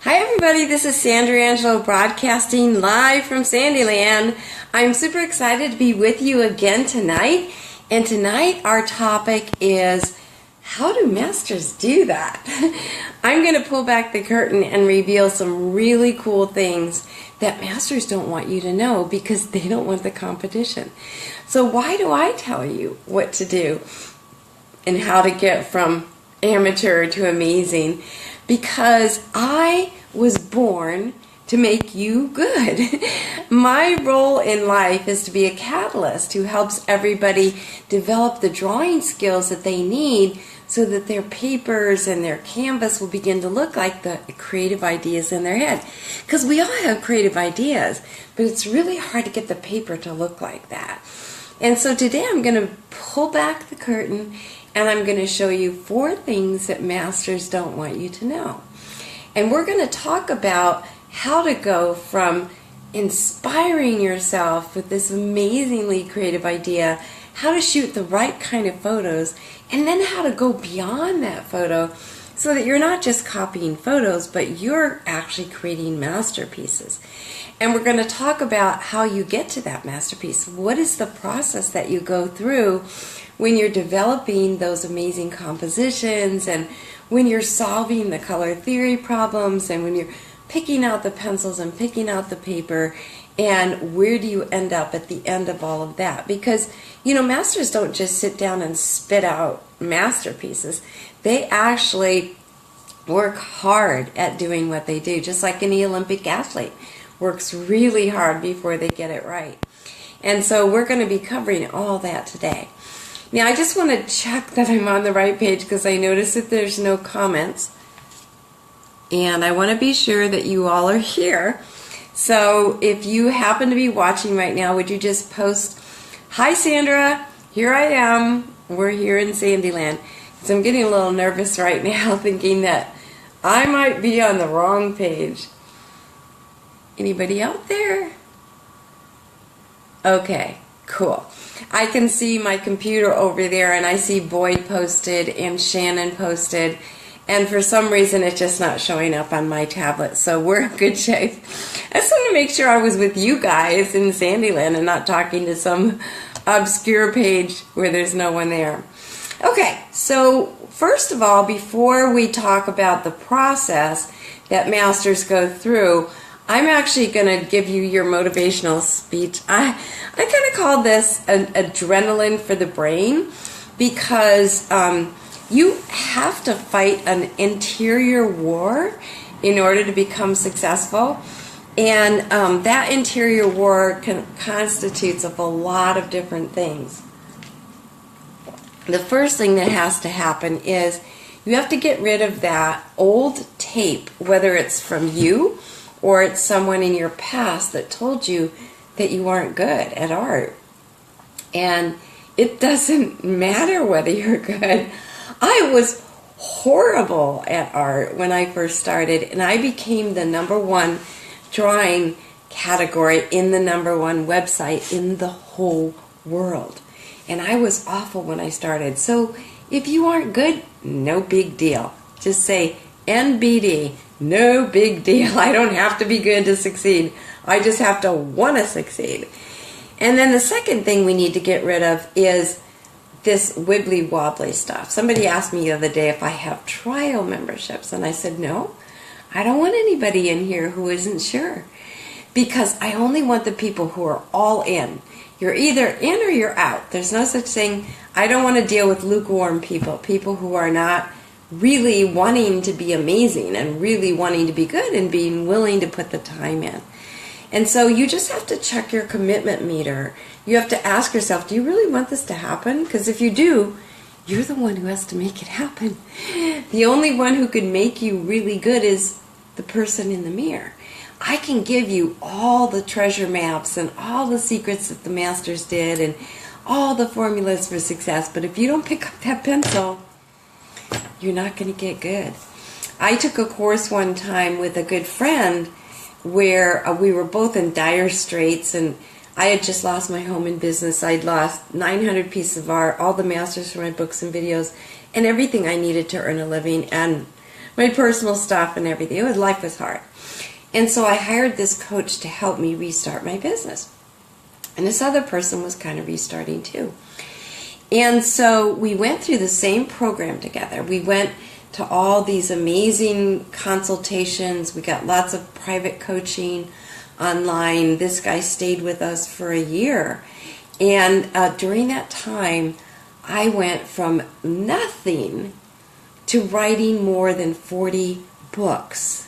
Hi everybody, this is Sandra Angelo broadcasting live from Sandyland. I'm super excited to be with you again tonight. And tonight our topic is, how do masters do that? I'm going to pull back the curtain and reveal some really cool things that masters don't want you to know because they don't want the competition. So why do I tell you what to do and how to get from amateur to amazing? Because I was born to make you good. My role in life is to be a catalyst who helps everybody develop the drawing skills that they need so that their papers and their canvas will begin to look like the creative ideas in their head. Because we all have creative ideas, but it's really hard to get the paper to look like that. And so today I'm going to pull back the curtain and I'm going to show you 4 things that masters don't want you to know. And we're going to talk about how to go from inspiring yourself with this amazingly creative idea, how to shoot the right kind of photos, and then how to go beyond that photo so that you're not just copying photos, but you're actually creating masterpieces. And we're going to talk about how you get to that masterpiece. What is the process that you go through when you're developing those amazing compositions, and when you're solving the color theory problems, and when you're picking out the pencils and picking out the paper, and where do you end up at the end of all of that? Because, you know, masters don't just sit down and spit out masterpieces. They actually work hard at doing what they do, just like any Olympic athlete works really hard before they get it right. And so we're going to be covering all that today. Now, I just want to check that I'm on the right page because I noticed that there's no comments. And I want to be sure that you all are here. So if you happen to be watching right now, would you just post, "Hi Sandra, here I am. We're here in Sandyland." So I'm getting a little nervous right now thinking that I might be on the wrong page. Anybody out there? Okay, cool. I can see my computer over there, and I see Boyd posted and Shannon posted, and for some reason it's just not showing up on my tablet, so we're in good shape. I just wanted to make sure I was with you guys in Sandyland and not talking to some obscure page where there's no one there. Okay, so first of all, before we talk about the process that masters go through, I'm actually going to give you your motivational speech. I kind of call this an adrenaline for the brain because you have to fight an interior war in order to become successful. And that interior war constitutes of a lot of different things. The first thing that has to happen is you have to get rid of that old tape, whether it's from you or it's someone in your past that told you that you aren't good at art. And it doesn't matter whether you're good. I was horrible at art when I first started, and I became the #1 drawing category in the #1 website in the whole world. And I was awful when I started. So if you aren't good, no big deal. Just say NBD. No big deal. I don't have to be good to succeed. I just have to want to succeed. And then the second thing we need to get rid of is this wibbly wobbly stuff. Somebody asked me the other day if I have trial memberships, and I said no. I don't want anybody in here who isn't sure, because I only want the people who are all in. You're either in or you're out. There's no such thing. I don't want to deal with lukewarm people, people who are not really wanting to be amazing and really wanting to be good and being willing to put the time in. And so you just have to check your commitment meter. You have to ask yourself, do you really want this to happen? Because if you do, you're the one who has to make it happen. The only one who can make you really good is the person in the mirror. I can give you all the treasure maps and all the secrets that the masters did and all the formulas for success, but if you don't pick up that pencil, you're not going to get good. I took a course one time with a good friend where we were both in dire straits, and I had just lost my home and business. I'd lost 900 pieces of art, all the masters for my books and videos, and everything I needed to earn a living. And my personal stuff and everything. Life was hard. And so I hired this coach to help me restart my business. And this other person was kind of restarting too. And so we went through the same program together. We went to all these amazing consultations. We got lots of private coaching online. This guy stayed with us for a year. And during that time, I went from nothing to writing more than 40 books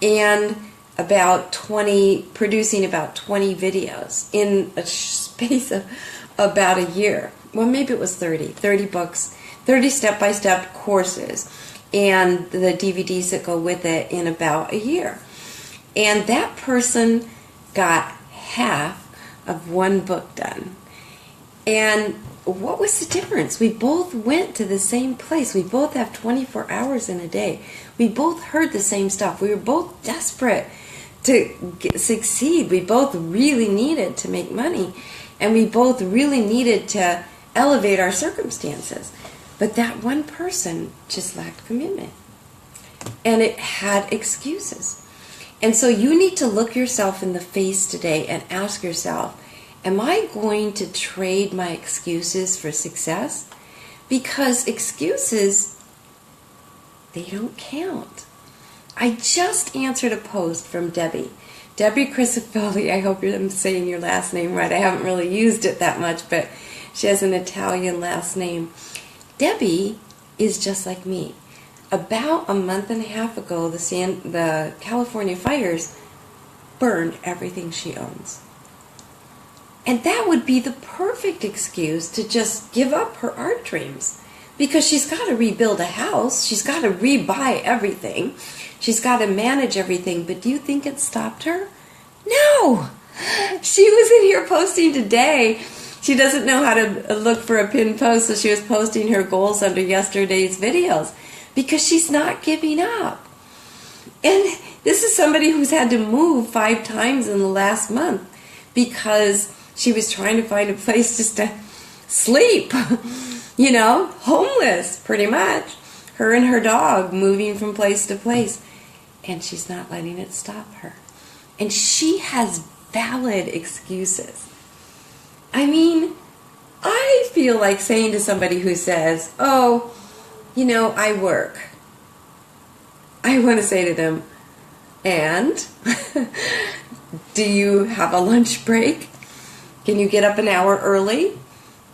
and producing about 20 videos in a space of about a year. Well, maybe it was 30 books, 30 step-by-step courses, and the DVDs that go with it in about a year. And that person got half of one book done. And what was the difference? We both went to the same place. We both have 24 hours in a day. We both heard the same stuff. We were both desperate to succeed. We both really needed to make money. And we both really needed to elevate our circumstances. But that one person just lacked commitment. And it had excuses. And so you need to look yourself in the face today and ask yourself, am I going to trade my excuses for success? Because excuses, they don't count. I just answered a post from Debbie Crisafulli. I hope I'm saying your last name right. I haven't really used it that much, but she has an Italian last name. Debbie is just like me. About a month and a half ago, the California fires burned everything she owns. And that would be the perfect excuse to just give up her art dreams. Because she's got to rebuild a house. She's got to rebuy everything. She's got to manage everything. But do you think it stopped her? No! She was in here posting today. She doesn't know how to look for a pinned post, so she was posting her goals under yesterday's videos. Because she's not giving up. And this is somebody who's had to move 5 times in the last month because she was trying to find a place just to sleep. You know, homeless, pretty much. Her and her dog moving from place to place. And she's not letting it stop her. And she has valid excuses. I mean, I feel like saying to somebody who says, oh, you know, I work. I want to say to them, and? Do you have a lunch break? Can you get up an hour early?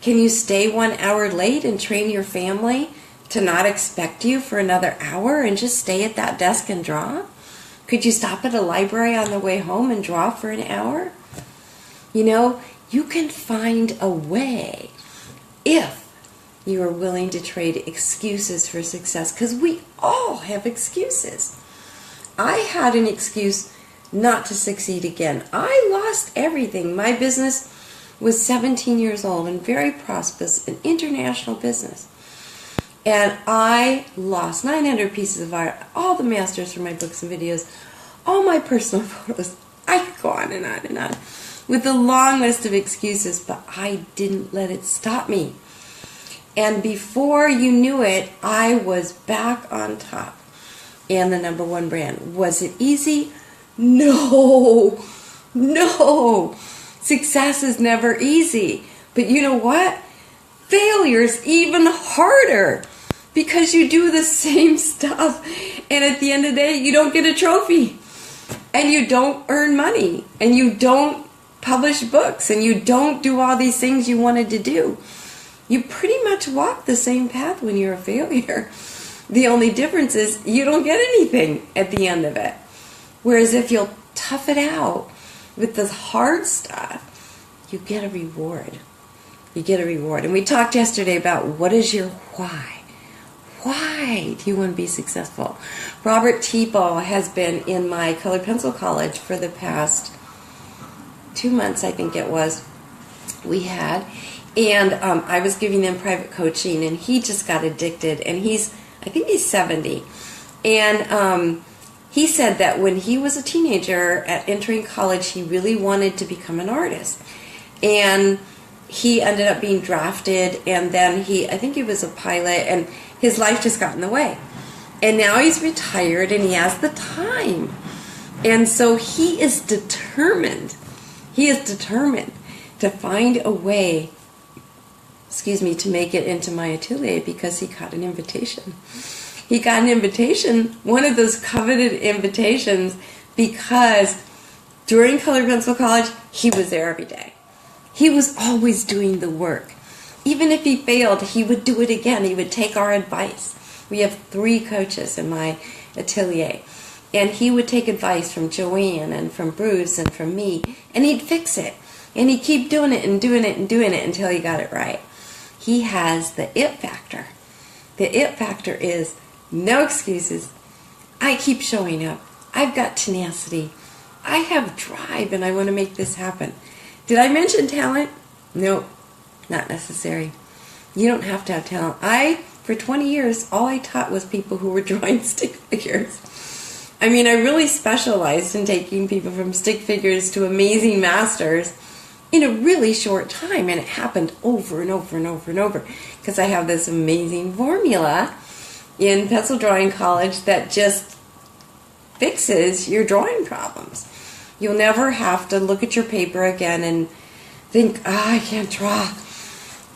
Can you stay 1 hour late and train your family to not expect you for another hour and just stay at that desk and draw? Could you stop at a library on the way home and draw for an hour? You know, you can find a way if you are willing to trade excuses for success, because we all have excuses. I had an excuse not to succeed again. I lost everything. My business was 17 years old and very prosperous, an international business. And I lost 900 pieces of art, all the masters for my books and videos, all my personal photos. I could go on and on and on with a long list of excuses, but I didn't let it stop me. And before you knew it, I was back on top and the #1 brand. Was it easy? No. Success is never easy. But you know what? Failure's even harder because you do the same stuff. And at the end of the day, you don't get a trophy. And you don't earn money. And you don't publish books. And you don't do all these things you wanted to do. You pretty much walk the same path when you're a failure. The only difference is you don't get anything at the end of it. Whereas if you'll tough it out with the hard stuff, you get a reward. You get a reward. And we talked yesterday about what is your why. Why do you want to be successful? Robert Teeple has been in my colored pencil college for the past 2 months, I think it was, we had. And I was giving them private coaching, and he just got addicted. And I think he's 70. And he said that when he was a teenager at entering college, he really wanted to become an artist. And he ended up being drafted, and then I think he was a pilot, and his life just got in the way. And now he's retired and he has the time. And so he is determined. He is determined to find a way, to make it into my atelier because he got an invitation. He got an invitation, one of those coveted invitations, because during Colored Pencil College, he was there every day. He was always doing the work. Even if he failed, he would do it again. He would take our advice. We have 3 coaches in my atelier. And he would take advice from Joanne and from Bruce and from me, and he'd fix it. And he'd keep doing it and doing it and doing it until he got it right. He has the it factor. The it factor is no excuses. I keep showing up. I've got tenacity. I have drive and I want to make this happen. Did I mention talent? Nope, not necessary. You don't have to have talent. For 20 years, all I taught was people who were drawing stick figures. I mean, I really specialized in taking people from stick figures to amazing masters in a really short time, and it happened over and over and over and over because I have this amazing formula in pencil drawing college that just fixes your drawing problems. You'll never have to look at your paper again and think, I can't draw.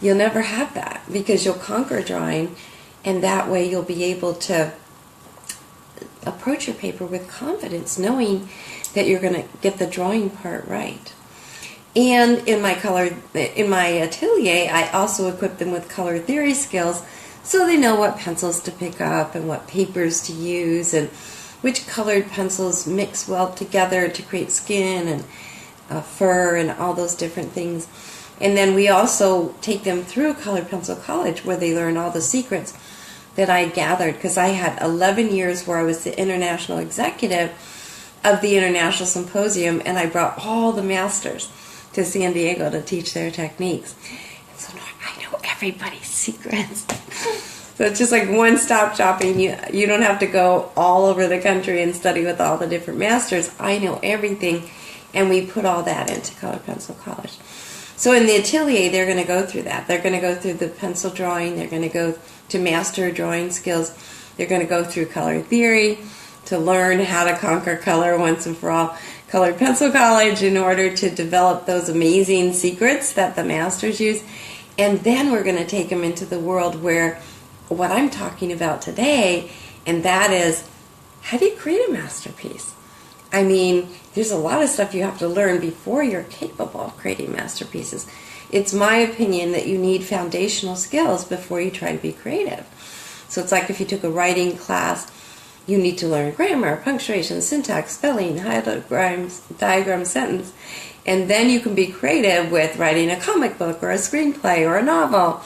You'll never have that because you'll conquer drawing, and that way you'll be able to approach your paper with confidence, knowing that you're going to get the drawing part right. And in my atelier, I also equip them with color theory skills so they know what pencils to pick up and what papers to use and which colored pencils mix well together to create skin and fur and all those different things. And then we also take them through Colored Pencil College where they learn all the secrets that I gathered, because I had 11 years where I was the international executive of the International Symposium, and I brought all the masters to San Diego to teach their techniques. And so now I know everybody's secrets. So it's just like one-stop shopping. You don't have to go all over the country and study with all the different masters. I know everything, and we put all that into Colored Pencil College. So in the atelier, they're going to go through that. They're going to go through the pencil drawing. They're going to go to master drawing skills. They're going to go through color theory to learn how to conquer color once and for all. Colored Pencil College in order to develop those amazing secrets that the masters use. And then we're going to take them into the world where what I'm talking about today, and that is, how do you create a masterpiece? I mean, there's a lot of stuff you have to learn before you're capable of creating masterpieces. It's my opinion that you need foundational skills before you try to be creative. So it's like if you took a writing class, you need to learn grammar, punctuation, syntax, spelling, diagram, sentence, and then you can be creative with writing a comic book or a screenplay or a novel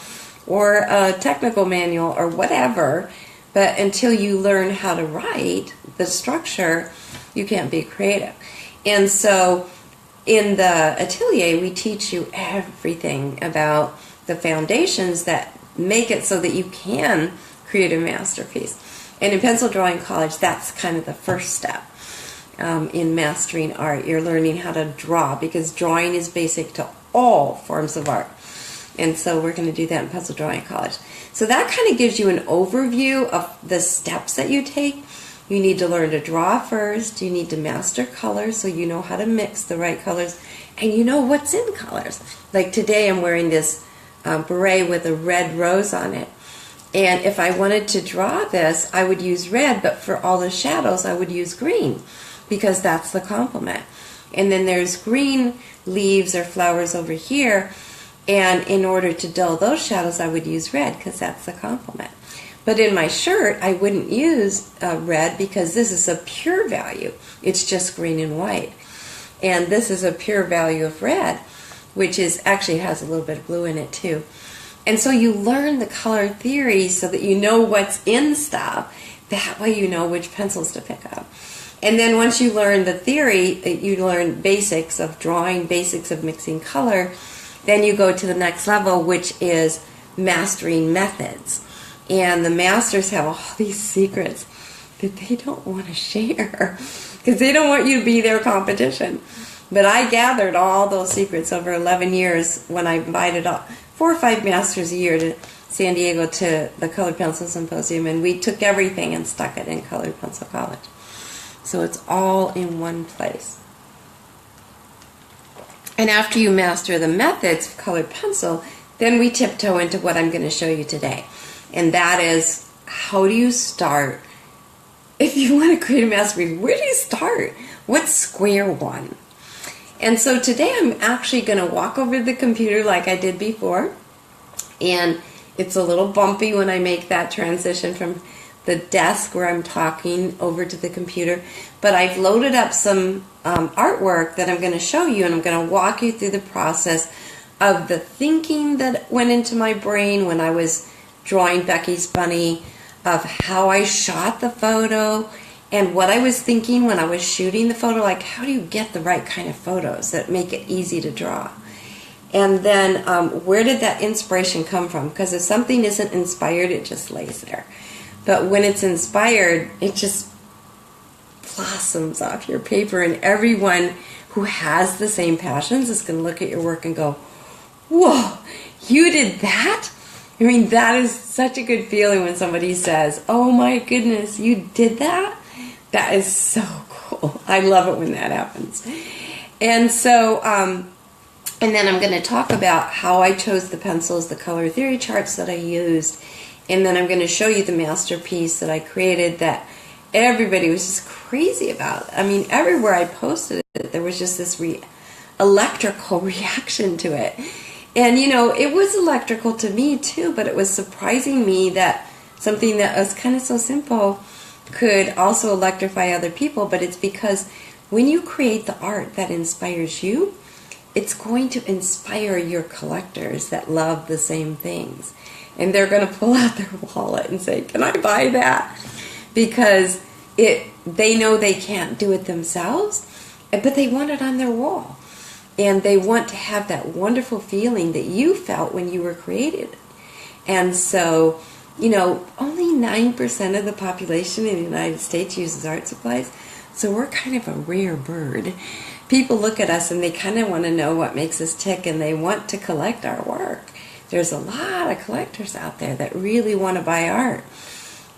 or a technical manual or whatever. But until you learn how to write the structure, you can't be creative. And so in the atelier, we teach you everything about the foundations that make it so that you can create a masterpiece. And in pencil drawing college, that's kind of the first step in mastering art. You're learning how to draw, because drawing is basic to all forms of art. And so we're going to do that in pencil drawing college. So that kind of gives you an overview of the steps that you take. You need to learn to draw first. You need to master colors so you know how to mix the right colors. And you know what's in colors. Like today I'm wearing this beret with a red rose on it. And if I wanted to draw this, I would use red, but for all the shadows I would use green, because that's the complement. And then there's green leaves or flowers over here, and in order to dull those shadows I would use red, because that's the complement. But in my shirt, I wouldn't use red, because this is a pure value. It's just green and white. And this is a pure value of red, which is actually has a little bit of blue in it too. And so you learn the color theory so that you know what's in stuff. That way you know which pencils to pick up. And then once you learn the theory, you learn basics of drawing, basics of mixing color. Then you go to the next level, which is mastering methods. And the masters have all these secrets that they don't want to share because they don't want you to be their competition. But I gathered all those secrets over 11 years when I invited 4 or 5 masters a year to San Diego to the Colored Pencil Symposium, and we took everything and stuck it in Colored Pencil College. So it's all in one place. And after you master the methods of colored pencil, then we tiptoe into what I'm going to show you today. And that is, how do you start? If you want to create a masterpiece, where do you start? What's square one? And so today I'm actually going to walk over to the computer like I did before. And it's a little bumpy when I make that transition from the desk where I'm talking over to the computer. But I've loaded up some artwork that I'm going to show you, and I'm going to walk you through the process of the thinking that went into my brain when I was drawing Becky's bunny, of how I shot the photo, and what I was thinking when I was shooting the photo, like how do you get the right kind of photos that make it easy to draw? And then where did that inspiration come from? Because if something isn't inspired, it just lays there. But when it's inspired, it just blossoms off your paper, and everyone who has the same passions is going to look at your work and go, whoa, you did that? I mean, that is such a good feeling when somebody says, oh my goodness, you did that? That is so cool. I love it when that happens. And so, and then I'm going to talk about how I chose the pencils, the color theory charts that I used, and then I'm going to show you the masterpiece that I created that everybody was just crazy about. I mean, everywhere I posted it, there was just this electrical reaction to it. And, you know, it was electrical to me too, but it was surprising me that something that was kind of so simple could also electrify other people. But it's because when you create the art that inspires you, it's going to inspire your collectors that love the same things. And they're going to pull out their wallet and say, can I buy that? Because they know they can't do it themselves, but they want it on their wall. And they want to have that wonderful feeling that you felt when you were created. And so, you know, only 9% of the population in the United States uses art supplies, so we're kind of a rare bird. People look at us and they kind of want to know what makes us tick, and they want to collect our work. There's a lot of collectors out there that really want to buy art.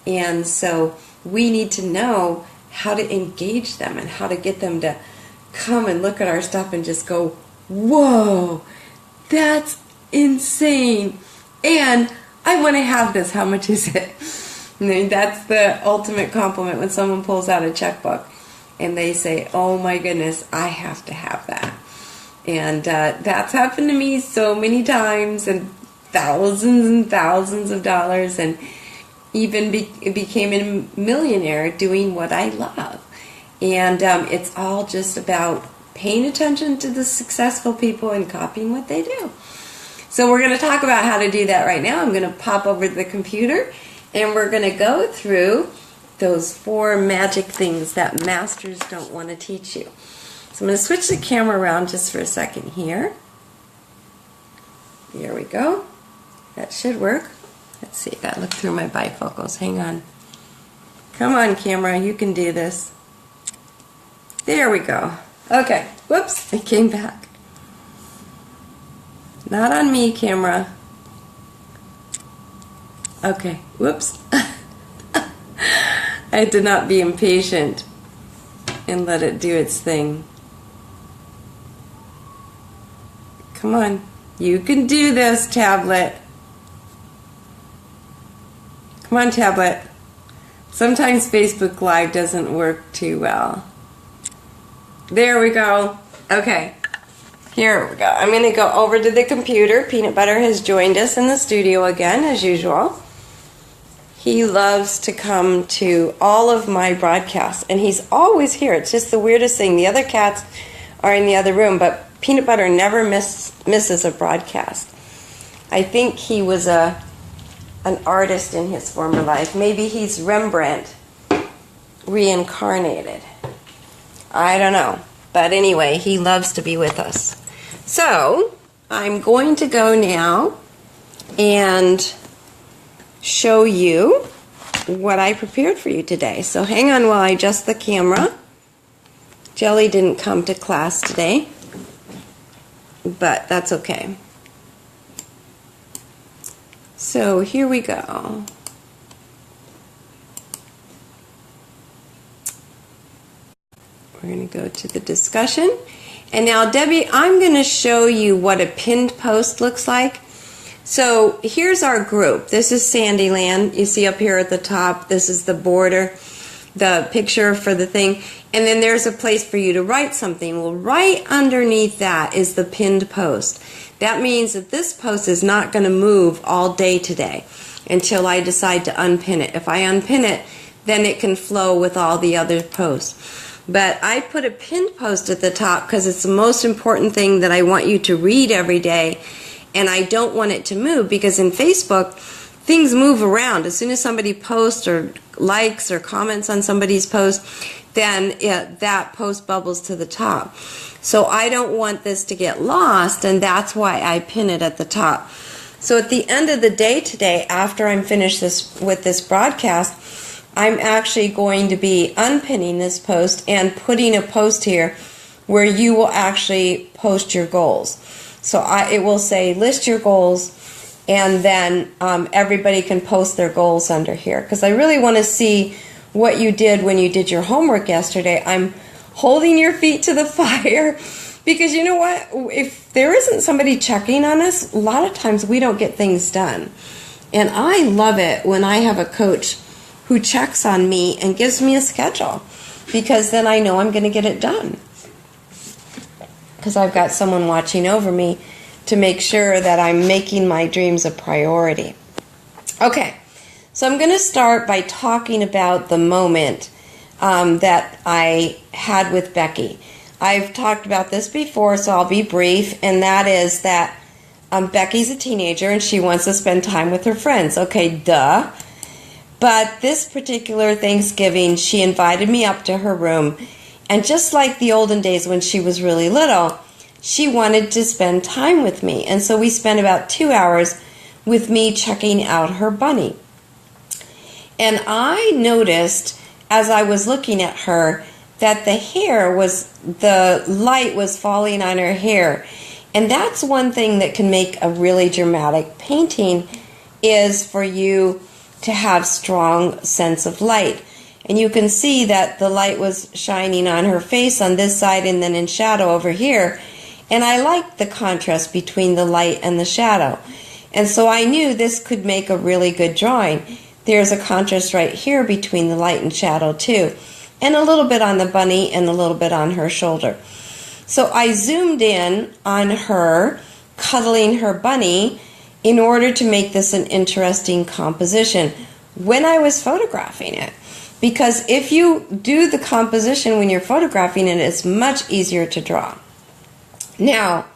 And so we need to know how to engage them and how to get them to come and look at our stuff and just go, whoa, that's insane. And I want to have this. How much is it? I mean, that's the ultimate compliment when someone pulls out a checkbook and they say, oh my goodness, I have to have that. And that's happened to me so many times, and thousands of dollars, and even became a millionaire doing what I love. And it's all just about paying attention to the successful people and copying what they do. So we're going to talk about how to do that right now. I'm going to pop over to the computer, and we're going to go through those 4 magic things that masters don't want to teach you. So I'm going to switch the camera around just for a second here. Here we go. That should work. Let's see, I got to look through my bifocals. Hang on. Come on, camera, you can do this. There we go. Okay, whoops, it came back. Not on me, camera. Okay, whoops. I had to not be impatient and let it do its thing. Come on, you can do this, tablet. Come on, tablet. Sometimes Facebook Live doesn't work too well. There we go. Okay, here we go. I'm going to go over to the computer. Peanut Butter has joined us in the studio again, as usual. He loves to come to all of my broadcasts, and he's always here. It's just the weirdest thing. The other cats are in the other room, but Peanut Butter never misses a broadcast. I think he was an artist in his former life. Maybe he's Rembrandt reincarnated. I don't know. But anyway, he loves to be with us. So, I'm going to go now and show you what I prepared for you today. So hang on while I adjust the camera. Jelly didn't come to class today, but that's okay. So here we go. We're going to go to the discussion. And now, Debbie, I'm going to show you what a pinned post looks like. So here's our group. This is Sandyland. You see up here at the top, this is the border, the picture for the thing. And then there's a place for you to write something. Well, right underneath that is the pinned post. That means that this post is not going to move all day today until I decide to unpin it. If I unpin it, then it can flow with all the other posts. But I put a pinned post at the top because it's the most important thing that I want you to read every day, and I don't want it to move because in Facebook, things move around. As soon as somebody posts or likes or comments on somebody's post, then that post bubbles to the top. So I don't want this to get lost, and that's why I pin it at the top. So at the end of the day today, after I'm finished with this broadcast, I'm actually going to be unpinning this post and putting a post here where you will actually post your goals. So it will say list your goals, and then everybody can post their goals under here, because I really want to see what you did when you did your homework yesterday. I'm holding your feet to the fire because you know what? If there isn't somebody checking on us, a lot of times we don't get things done. And I love it when I have a coach who checks on me and gives me a schedule, because then I know I'm going to get it done. Because I've got someone watching over me to make sure that I'm making my dreams a priority. Okay, so I'm going to start by talking about the moment that I had with Becky. I've talked about this before, so I'll be brief, and that is that Becky's a teenager and she wants to spend time with her friends. Okay, duh. But this particular Thanksgiving, she invited me up to her room, and just like the olden days when she was really little, she wanted to spend time with me. And so we spent about 2 hours with me checking out her bunny. And I noticed as I was looking at her that the light was falling on her hair. And that's one thing that can make a really dramatic painting, is for you to have strong sense of light. And you can see that the light was shining on her face on this side and then in shadow over here. And I liked the contrast between the light and the shadow. And so I knew this could make a really good drawing. There's a contrast right here between the light and shadow too. And a little bit on the bunny and a little bit on her shoulder. So I zoomed in on her cuddling her bunny in order to make this an interesting composition when I was photographing it. Because if you do the composition when you're photographing it, it's much easier to draw. Now,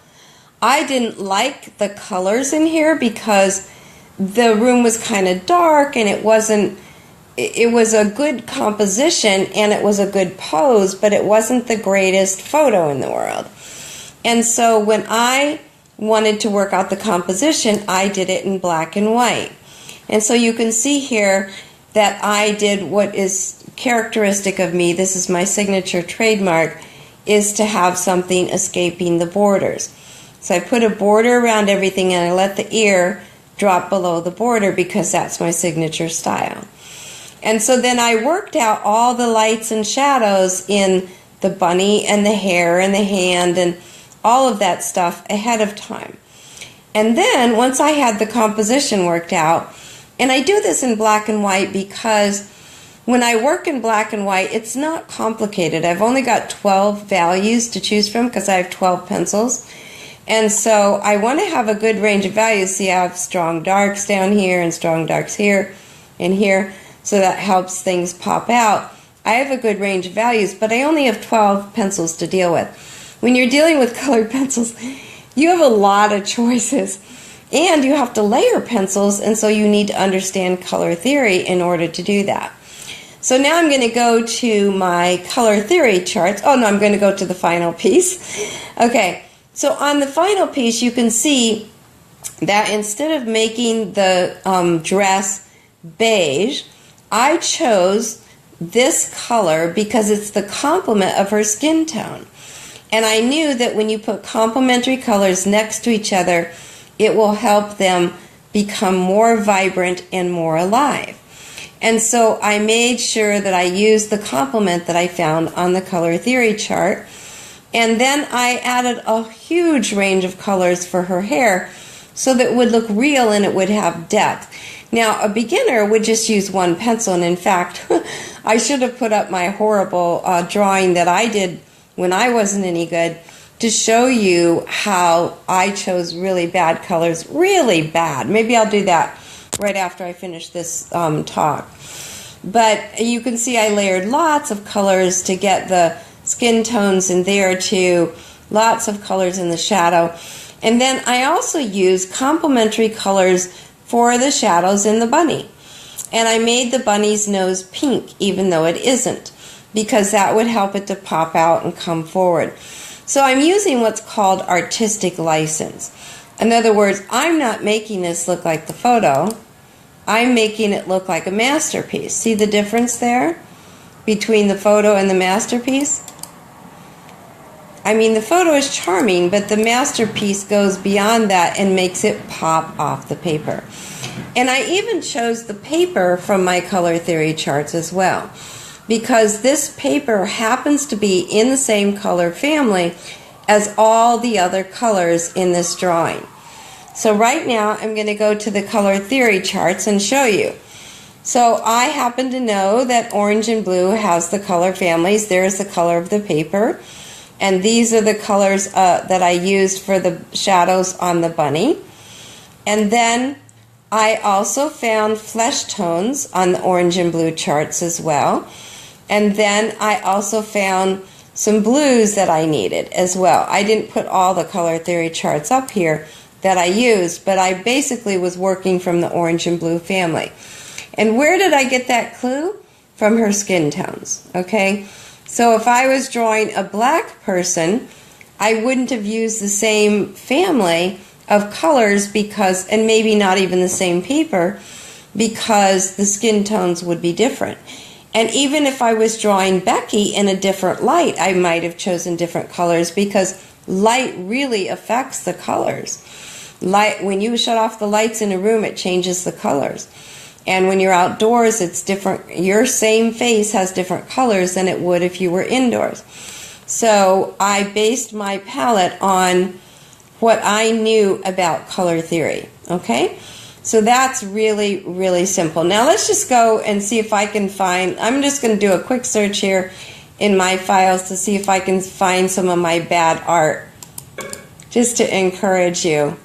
I didn't like the colors in here because the room was kind of dark, and it was a good composition and it was a good pose, but it wasn't the greatest photo in the world. And so when I wanted to work out the composition, I did it in black and white. And so you can see here that I did what is characteristic of me, this is my signature trademark, is to have something escaping the borders. So I put a border around everything, and I let the ear drop below the border because that's my signature style. And so then I worked out all the lights and shadows in the bunny and the hair and the hand and all of that stuff ahead of time. And then once I had the composition worked out, and I do this in black and white because when I work in black and white, it's not complicated. I've only got 12 values to choose from because I have 12 pencils. And so I want to have a good range of values. See, I have strong darks down here and strong darks here and here, so that helps things pop out. I have a good range of values, but I only have 12 pencils to deal with. When you're dealing with colored pencils, you have a lot of choices, and you have to layer pencils, and so you need to understand color theory in order to do that. So now I'm going to go to my color theory charts. Oh no, I'm going to go to the final piece. Okay, so on the final piece you can see that instead of making the dress beige, I chose this color because it's the complement of her skin tone. And I knew that when you put complementary colors next to each other, it will help them become more vibrant and more alive. And so I made sure that I used the complement that I found on the color theory chart. And then I added a huge range of colors for her hair so that it would look real and it would have depth. Now, a beginner would just use one pencil. And in fact, I should have put up my horrible drawing that I did when I wasn't any good to show you how I chose really bad colors. Really bad. Maybe I'll do that right after I finish this talk. But you can see I layered lots of colors to get the skin tones in there too, lots of colors in the shadow. And then I also used complementary colors for the shadows in the bunny. And I made the bunny's nose pink, even though it isn't, because that would help it to pop out and come forward. So I'm using what's called artistic license. In other words, I'm not making this look like the photo. I'm making it look like a masterpiece. See the difference there between the photo and the masterpiece? I mean, the photo is charming, but the masterpiece goes beyond that and makes it pop off the paper. And I even chose the paper from my color theory charts as well, because this paper happens to be in the same color family as all the other colors in this drawing. So right now I'm going to go to the color theory charts and show you. So I happen to know that orange and blue has the color families. There's the color of the paper. And these are the colors that I used for the shadows on the bunny. And then I also found flesh tones on the orange and blue charts as well. And then I also found some blues that I needed as well. I didn't put all the color theory charts up here that I used, but I basically was working from the orange and blue family. And where did I get that clue? From her skin tones, okay? So if I was drawing a black person, I wouldn't have used the same family of colors because, and maybe not even the same paper, because the skin tones would be different. And even if I was drawing Becky in a different light, I might have chosen different colors because light really affects the colors. Light, when you shut off the lights in a room, it changes the colors. And when you're outdoors, it's different. Your same face has different colors than it would if you were indoors. So I based my palette on what I knew about color theory, okay? So that's really, really simple. Now let's just go and see if I can find, I'm just going to do a quick search here in my files to see if I can find some of my bad art, just to encourage you.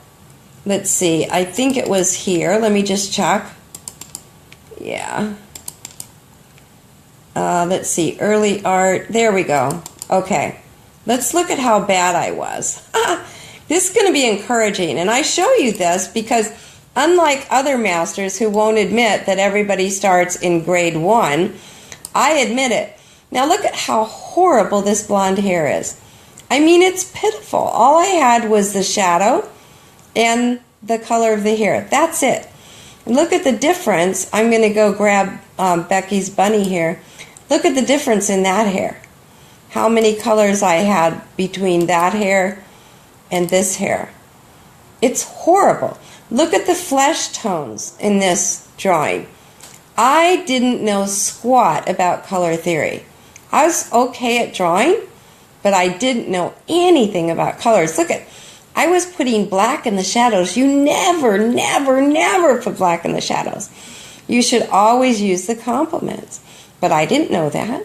Let's see, I think it was here. Let me just check. Yeah. Let's see, early art. There we go. Okay. Let's look at how bad I was. This is going to be encouraging. And I show you this because unlike other masters who won't admit that everybody starts in grade 1, I admit it. Now look at how horrible this blonde hair is. I mean, it's pitiful. All I had was the shadow and the color of the hair. That's it. Look at the difference. I'm going to go grab Becky's bunny here. Look at the difference in that hair. How many colors I had between that hair and this hair. It's horrible. Look at the flesh tones in this drawing. I didn't know squat about color theory. I was okay at drawing, but I didn't know anything about colors. Look at, I was putting black in the shadows. You never, never, never put black in the shadows. You should always use the complements. But I didn't know that.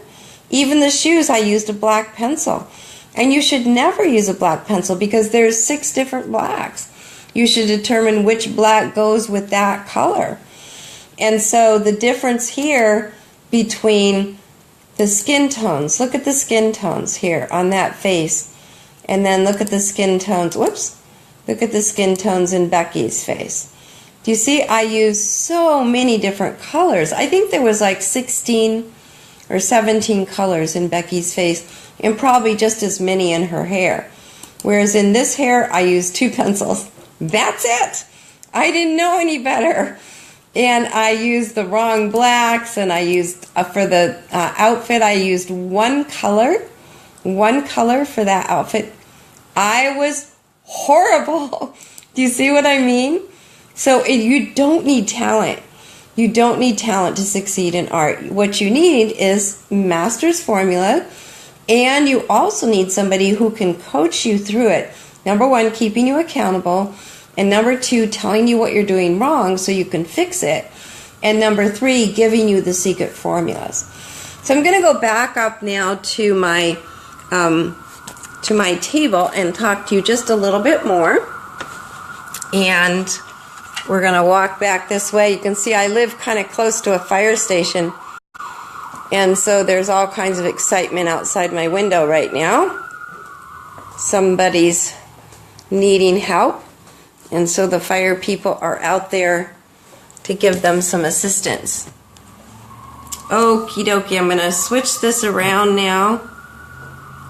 Even the shoes, I used a black pencil. And you should never use a black pencil because there's 6 different blacks. You should determine which black goes with that color. And so the difference here between the skin tones, look at the skin tones here on that face. And then look at the skin tones, whoops, look at the skin tones in Becky's face. Do you see, I used so many different colors. I think there was like 16 or 17 colors in Becky's face and probably just as many in her hair. Whereas in this hair, I used 2 pencils. That's it. I didn't know any better. And I used the wrong blacks, and I used, for the outfit, I used one color for that outfit. I was horrible. Do you see what I mean? So you don't need talent. You don't need talent to succeed in art. What you need is master's formula, and you also need somebody who can coach you through it. Number one, keeping you accountable, and number two, telling you what you're doing wrong so you can fix it, and number three, giving you the secret formulas. So I'm going to go back up now to my table and talk to you just a little bit more. And we're going to walk back this way. You can see I live kind of close to a fire station, and so there's all kinds of excitement outside my window right now. Somebody's needing help, and so the fire people are out there to give them some assistance. Okie dokie, I'm going to switch this around now,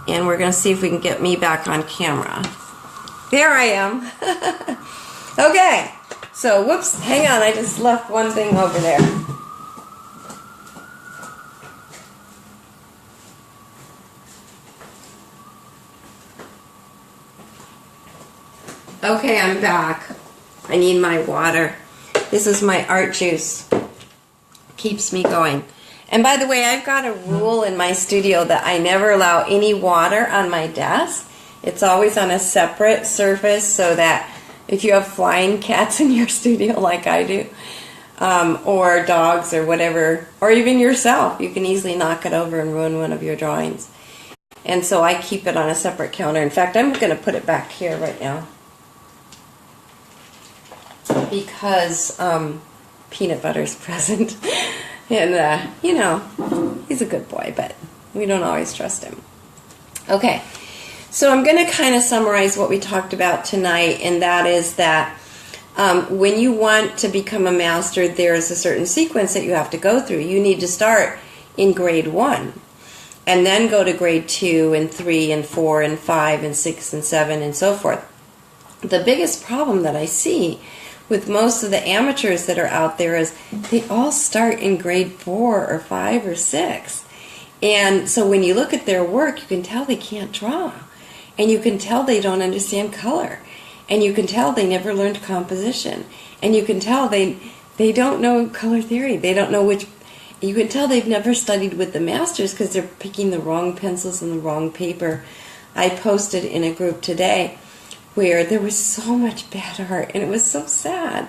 and we're going to see if we can get me back on camera. There I am. Okay, so whoops, hang on, I just left one thing over there. Okay, I'm back. I need my water. This is my art juice. Keeps me going. And by the way, I've got a rule in my studio that I never allow any water on my desk. It's always on a separate surface so that if you have flying cats in your studio like I do, or dogs or whatever, or even yourself, you can easily knock it over and ruin one of your drawings. And so I keep it on a separate counter. In fact, I'm going to put it back here right now because peanut butter's present. And, you know, he's a good boy, but we don't always trust him. Okay. So I'm going to kind of summarize what we talked about tonight, and that is that when you want to become a master, there's a certain sequence that you have to go through. You need to start in grade 1, and then go to grade 2 and 3 and 4 and 5 and 6 and 7 and so forth. The biggest problem that I see with most of the amateurs that are out there is they all start in grade 4 or 5 or 6. And so when you look at their work, you can tell they can't draw. And you can tell they don't understand color. And you can tell they never learned composition. And you can tell they don't know color theory. They don't know which... You can tell they've never studied with the masters because they're picking the wrong pencils and the wrong paper. I posted in a group today where there was so much bad art, and it was so sad.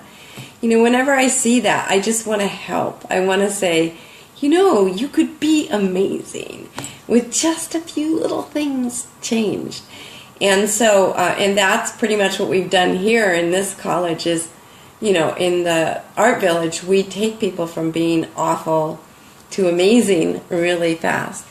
You know, whenever I see that, I just want to help. I want to say, you know, you could be amazing with just a few little things changed. And so, and that's pretty much what we've done here in this college is, you know, in the art village, we take people from being awful to amazing really fast.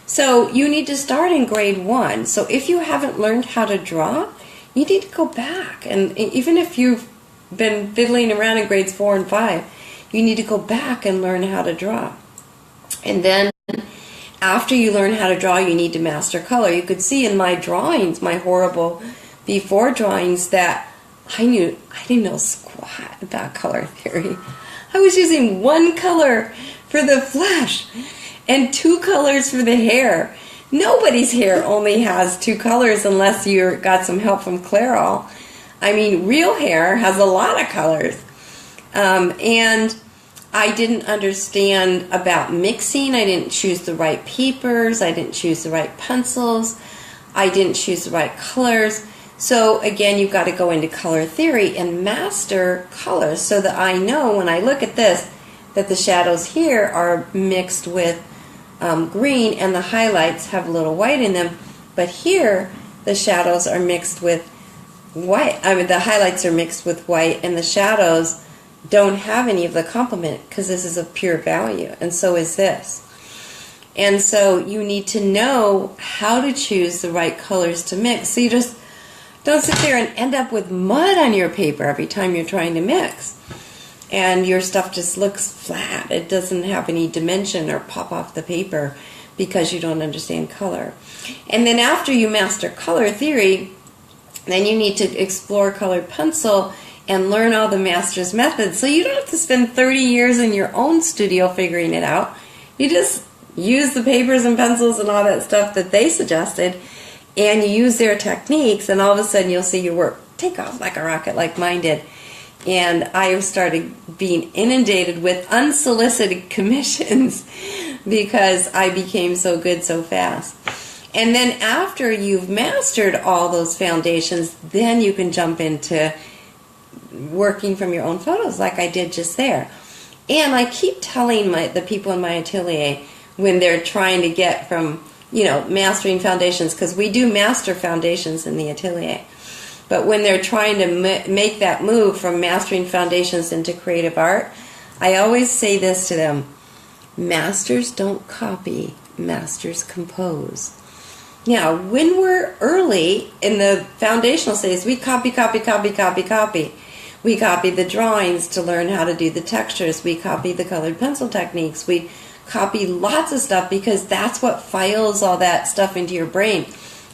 So you need to start in grade 1. So if you haven't learned how to draw, you need to go back. And even if you've been fiddling around in grades 4 and 5, you need to go back and learn how to draw. And then after you learn how to draw, you need to master color. You could see in my drawings, my horrible before drawings, that I didn't know squat about color theory. I was using one color for the flesh and 2 colors for the hair. Nobody's hair only has 2 colors unless you got some help from Clairol. I mean, real hair has a lot of colors. And I didn't understand about mixing. I didn't choose the right papers. I didn't choose the right pencils. I didn't choose the right colors. So again, you've got to go into color theory and master colors so that I know when I look at this that the shadows here are mixed with green and the highlights have a little white in them. But here, the shadows are mixed with white. I mean, the highlights are mixed with white and the shadows don't have any of the complement because this is of pure value, and so is this. And so you need to know how to choose the right colors to mix. So you just don't sit there and end up with mud on your paper every time you're trying to mix. And your stuff just looks flat. It doesn't have any dimension or pop off the paper because you don't understand color. And then after you master color theory, then you need to explore colored pencil and learn all the master's methods. So you don't have to spend 30 years in your own studio figuring it out. You just use the papers and pencils and all that stuff that they suggested, and you use their techniques, and all of a sudden you'll see your work take off like a rocket, like mine did. And I started being inundated with unsolicited commissions because I became so good so fast. And then after you've mastered all those foundations, then you can jump into working from your own photos like I did just there. And I keep telling the people in my atelier when they're trying to get from, mastering foundations, because we do master foundations in the atelier. But when they're trying to make that move from mastering foundations into creative art, I always say this to them: masters don't copy, masters compose. Now, when we're early in the foundational stage, we copy. We copy the drawings to learn how to do the textures. We copy the colored pencil techniques. We copy lots of stuff because that's what files all that stuff into your brain.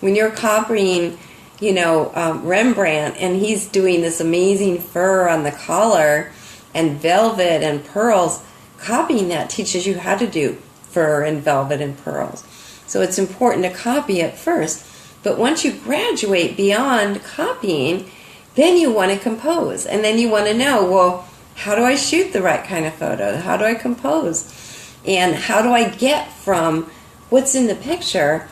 When you're copying, Rembrandt, and he's doing this amazing fur on the collar and velvet and pearls, copying that teaches you how to do fur and velvet and pearls. So it's important to copy at first. But once you graduate beyond copying, then you want to compose. And then you want to know, well, how do I shoot the right kind of photo? How do I compose? And how do I get from what's in the picture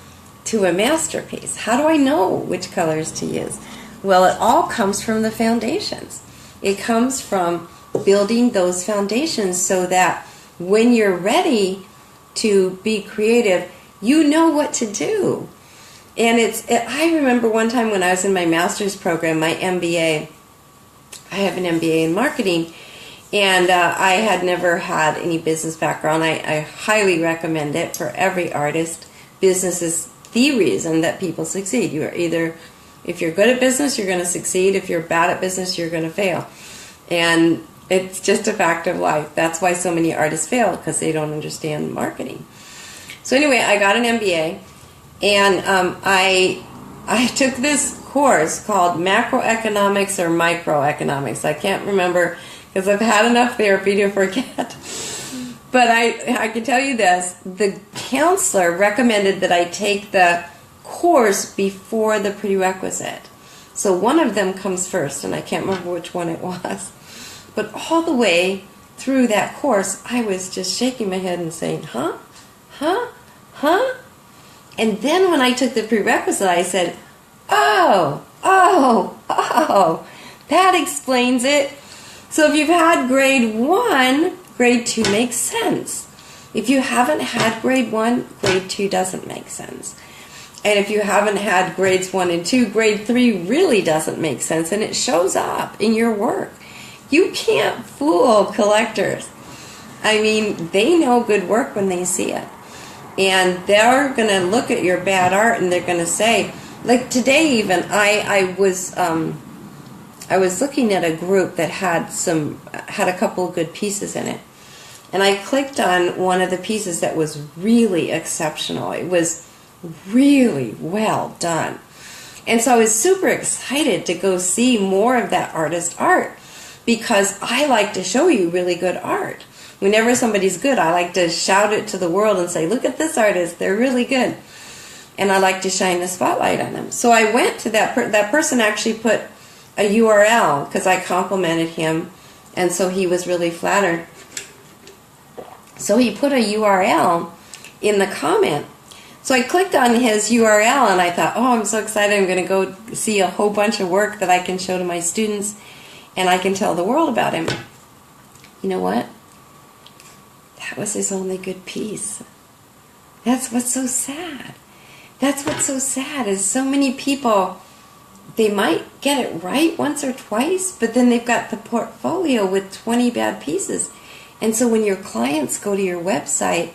to a masterpiece? How do I know which colors to use? Well, it all comes from the foundations. It comes from building those foundations so that when you're ready to be creative, you know what to do. And I remember one time when I was in my master's program, my MBA, I have an MBA in marketing, and I had never had any business background. I highly recommend it for every artist. Business is the reason that people succeed. You are either, if you're good at business, you're going to succeed. If you're bad at business, you're going to fail. And it's just a fact of life. That's why so many artists fail, because they don't understand marketing. So anyway, I got an MBA, and I took this course called macroeconomics or microeconomics. I can't remember because I've had enough therapy to forget. But I can tell you this, the counselor recommended that I take the course before the prerequisite. So one of them comes first, and I can't remember which one it was. But all the way through that course, I was just shaking my head and saying, huh? And then when I took the prerequisite, I said, oh, that explains it. So if you've had grade 1, grade 2 makes sense. If you haven't had grade 1, grade 2 doesn't make sense. And if you haven't had grades 1 and 2, grade 3 really doesn't make sense, and it shows up in your work. You can't fool collectors. I mean, they know good work when they see it. And they're going to look at your bad art and they're going to say, like today even, I was looking at a group that had a couple of good pieces in it. And I clicked on one of the pieces that was really exceptional. It was really well done. And so I was super excited to go see more of that artist's art, because I like to show you really good art. Whenever somebody's good, I like to shout it to the world and say, look at this artist, they're really good. And I like to shine the spotlight on them. So I went to that person actually put a URL, because I complimented him, and so he was really flattered. So he put a URL in the comment. So I clicked on his URL and I thought, oh, I'm so excited, I'm going to go see a whole bunch of work that I can show to my students and I can tell the world about him. You know what? That was his only good piece. That's what's so sad. That's what's so sad, is so many people, they might get it right once or twice, but then they've got the portfolio with 20 bad pieces. And so when your clients go to your website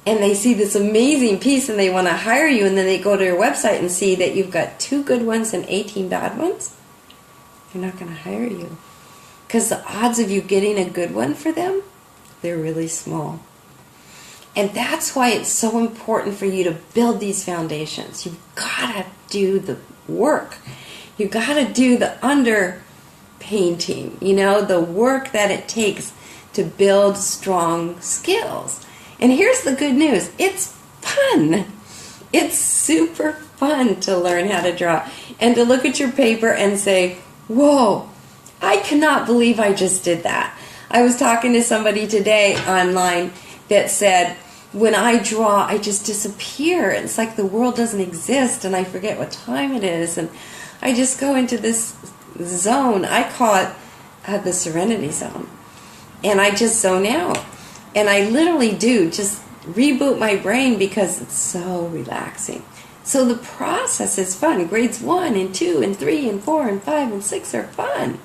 and they see this amazing piece and they want to hire you, and then they go to your website and see that you've got 2 good ones and 18 bad ones, they're not going to hire you. Because the odds of you getting a good one for them, they're really small. And that's why it's so important for you to build these foundations. You've got to do the work. You've got to do the underpainting, the work that it takes to build strong skills. And here's the good news. It's fun. It's super fun to learn how to draw and to look at your paper and say, whoa, I cannot believe I just did that. I was talking to somebody today online that said, when I draw, I just disappear. It's like the world doesn't exist, and I forget what time it is, and I just go into this zone. I call it the Serenity Zone, and I just zone out. And I literally do just reboot my brain because it's so relaxing. So the process is fun. Grades 1 and 2 and 3 and 4 and 5 and 6 are fun.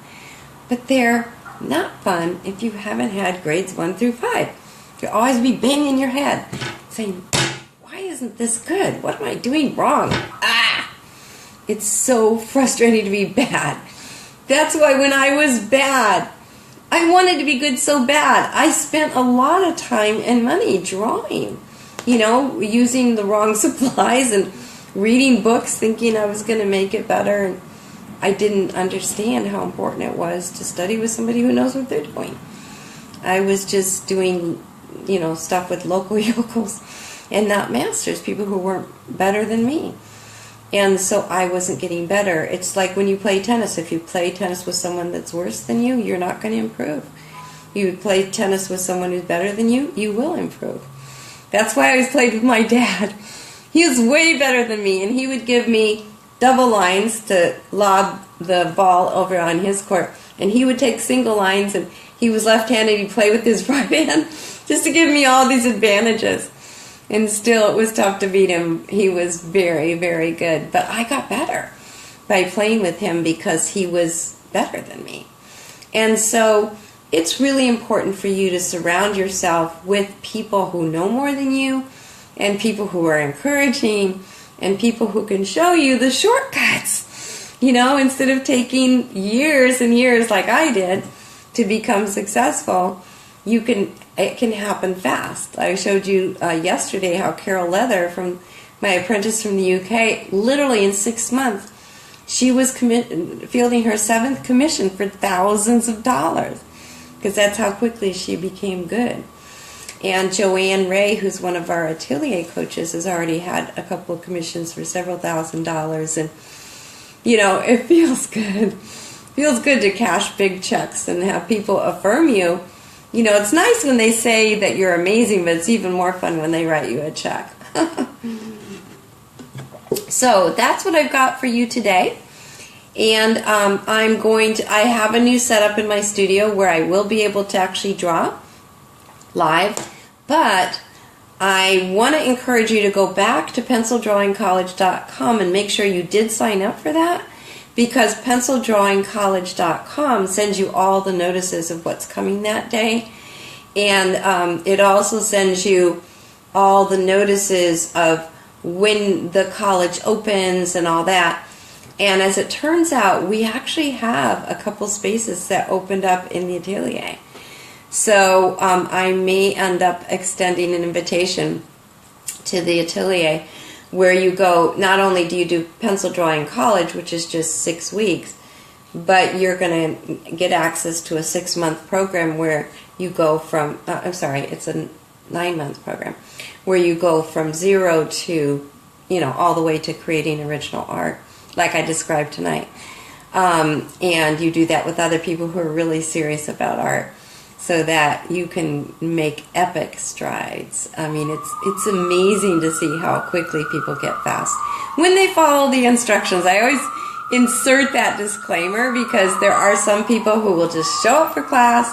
But they're not fun if you haven't had grades 1 through 5. You'll always be banging your head saying, why isn't this good? What am I doing wrong? It's so frustrating to be bad. That's why when I was bad, I wanted to be good so bad. I spent a lot of time and money drawing, using the wrong supplies and reading books thinking I was going to make it better. And I didn't understand how important it was to study with somebody who knows what they're doing. I was just doing, stuff with local yokels and not masters, people who weren't better than me. And so I wasn't getting better. It's like when you play tennis. If you play tennis with someone that's worse than you, you're not going to improve. You play tennis with someone who's better than you, you will improve. That's why I always played with my dad. He was way better than me, and he would give me double lines to lob the ball over on his court. And he would take single lines, and he was left-handed. He'd play with his right hand just to give me all these advantages. And still, it was tough to beat him. He was very, very good. But I got better by playing with him because he was better than me. And so it's really important for you to surround yourself with people who know more than you, and people who are encouraging, and people who can show you the shortcuts. Instead of taking years and years like I did to become successful, it can happen fast. I showed you yesterday how Carol Leather, from my apprentice from the UK, literally in 6 months, she was fielding her 7th commission for thousands of dollars, because that's how quickly she became good. And Joanne Ray, who's one of our atelier coaches, has already had a couple of commissions for several $1,000s. And, it feels good. It feels good to cash big checks and have people affirm you. It's nice when they say that you're amazing, but it's even more fun when they write you a check. So that's what I've got for you today. And I have a new setup in my studio where I will be able to actually draw live, but I want to encourage you to go back to pencildrawingcollege.com and make sure you did sign up for that, because pencildrawingcollege.com sends you all the notices of what's coming that day, and it also sends you all the notices of when the college opens and all that. And as it turns out, we actually have a couple spaces that opened up in the atelier. So I may end up extending an invitation to the atelier where you go, not only do you do pencil drawing college, which is just 6 weeks, but you're going to get access to a 6-month program where you go from, it's a 9-month program, where you go from 0 to, all the way to creating original art, like I described tonight. And you do that with other people who are really serious about art, so that you can make epic strides. I mean, it's amazing to see how quickly people get fast when they follow the instructions. I always insert that disclaimer because there are some people who will just show up for class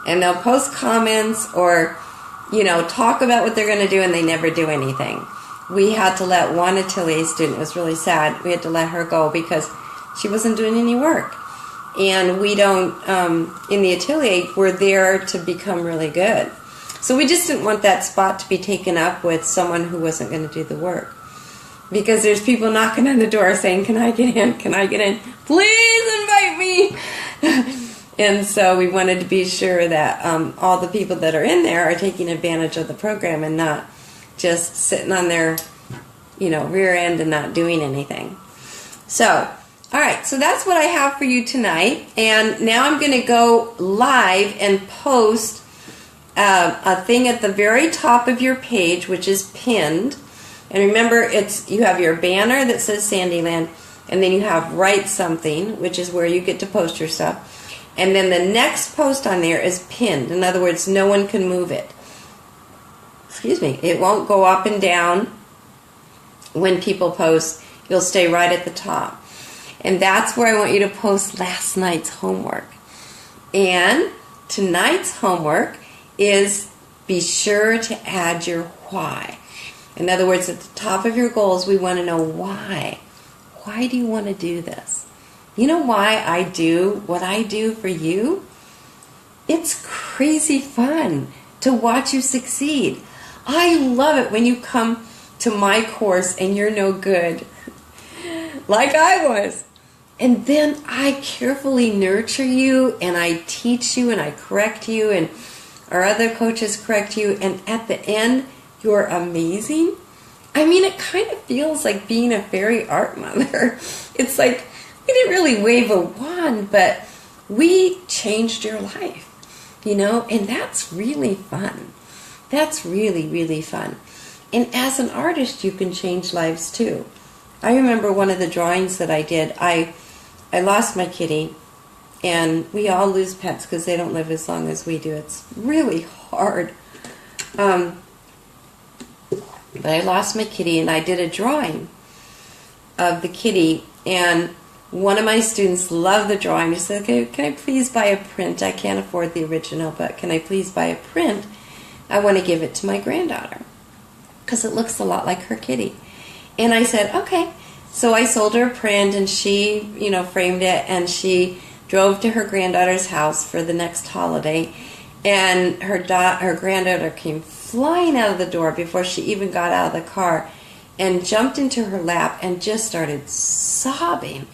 and they'll post comments or, talk about what they're going to do, and they never do anything. We had to let one atelier student, it was really sad, we had to let her go because she wasn't doing any work. And we don't, in the atelier, we're there to become really good. So we just didn't want that spot to be taken up with someone who wasn't going to do the work. Because there's people knocking on the door saying, can I get in? Can I get in? Please invite me. And so we wanted to be sure that all the people that are in there are taking advantage of the program and not just sitting on their, rear end and not doing anything. So, all right, so that's what I have for you tonight. And now I'm going to go live and post a thing at the very top of your page, which is pinned. And remember, you have your banner that says Sandyland, and then you have Write Something, which is where you get to post your stuff. And then the next post on there is pinned. In other words, no one can move it. Excuse me. It won't go up and down when people post. You'll stay right at the top. And that's where I want you to post last night's homework. And tonight's homework is be sure to add your why. In other words, at the top of your goals, we want to know why. Why do you want to do this? You know why I do what I do for you? It's crazy fun to watch you succeed. I love it when you come to my course and you're no good, like I was. And then I carefully nurture you and I teach you and I correct you and our other coaches correct you. And at the end, you're amazing. I mean, it kind of feels like being a fairy art mother. It's like we didn't really wave a wand, but we changed your life, you know, and that's really fun. That's really, really fun. And as an artist, you can change lives too. I remember one of the drawings that I did, I lost my kitty, and we all lose pets because they don't live as long as we do. It's really hard. But I lost my kitty, and I did a drawing of the kitty, and one of my students loved the drawing. He said, okay, can I please buy a print? I can't afford the original, but can I please buy a print? I want to give it to my granddaughter because it looks a lot like her kitty. And I said, okay. So I sold her a print, and she, you know, framed it, and she drove to her granddaughter's house for the next holiday, and her granddaughter came flying out of the door before she even got out of the car and jumped into her lap and just started sobbing.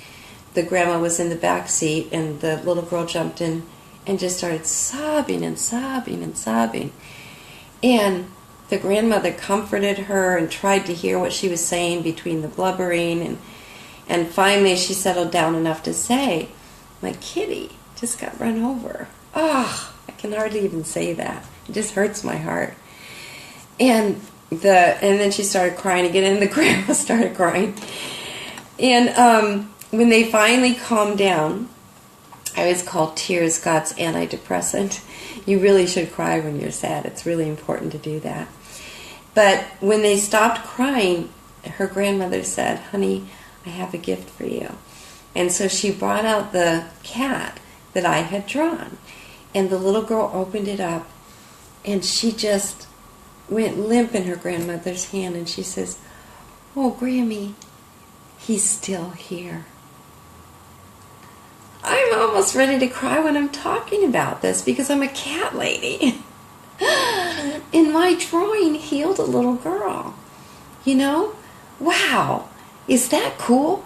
The grandma was in the back seat, and the little girl jumped in and just started sobbing and sobbing and sobbing. And the grandmother comforted her and tried to hear what she was saying between the blubbering, and finally she settled down enough to say, my kitty just got run over. Ah, I can hardly even say that. It just hurts my heart. And then she started crying again, and the grandma started crying. And when they finally calmed down, I always call tears God's antidepressant. You really should cry when you're sad. It's really important to do that. But when they stopped crying, her grandmother said, honey, I have a gift for you. And so she brought out the cat that I had drawn. And the little girl opened it up, and she just went limp in her grandmother's hand, and she says, oh, Grammy, he's still here. I'm almost ready to cry when I'm talking about this because I'm a cat lady. And my drawing healed a little girl. You know? Wow. Is that cool?